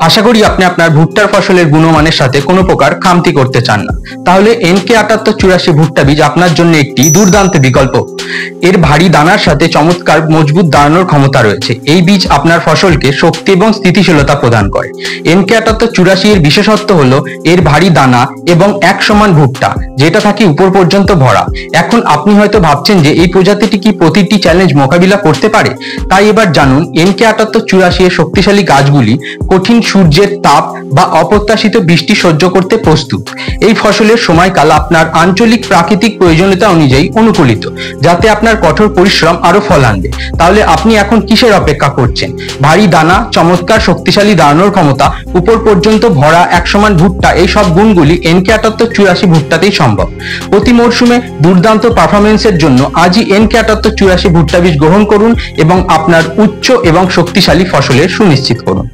আশা করি আপনি আপনার ভুট্টার ফসলের গুণমানের সাথে কোনো প্রকার খামতি করতে চান না। তাহলে NK7884 ভুট্টা বীজ আপনার জন্য একটি দুর্দান্ত বিকল্প। এর ভারী দানার সাথে চমৎকার মজবুত দাঁড়ানোর ক্ষমতা রয়েছে। এই বীজ আপনার ফসলকে শক্তি এবং স্থিতিশীলতা প্রদান করে। NK7884 এর বিশেষত্ব হলো এর ভারী দানা এবং এক সমান ভুট্টা, যেটা থাকে উপর পর্যন্ত ভরা। এখন আপনি হয়তো ভাবছেন যে এই প্রজাতিটি কি প্রতিটি চ্যালেঞ্জ মোকাবিলা করতে পারে? তাই এবার জানুন NK7884 এর শক্তিশালী গাছগুলি কঠিন সূর্যের তাপ বা অপ্রত্যাশিত বৃষ্টি সহ্য করতে প্রস্তুত। এই ফসলের সময়কাল আপনার আঞ্চলিক প্রাকৃতিক প্রয়োজনীয়তা অনুযায়ী অনুকূলিত, যাতে আপনার কঠোর পরিশ্রম আরো ফল আনবে। তাহলে আপনি এখন কিসের অপেক্ষা করছেন? ভারী দানা, চমৎকার শক্তিশালী দাঁড়ানোর ক্ষমতা, উপর পর্যন্ত ভরা একসমান ভুট্টা, এই সব গুণগুলি NK7884 ভুট্টাতেই সম্ভব। প্রতি মরশুমে দুর্দান্ত পারফরমেন্সের জন্য আজই NK7884 ভুট্টা বীজ গ্রহণ করুন এবং আপনার উচ্চ এবং শক্তিশালী ফসলের সুনিশ্চিত করুন।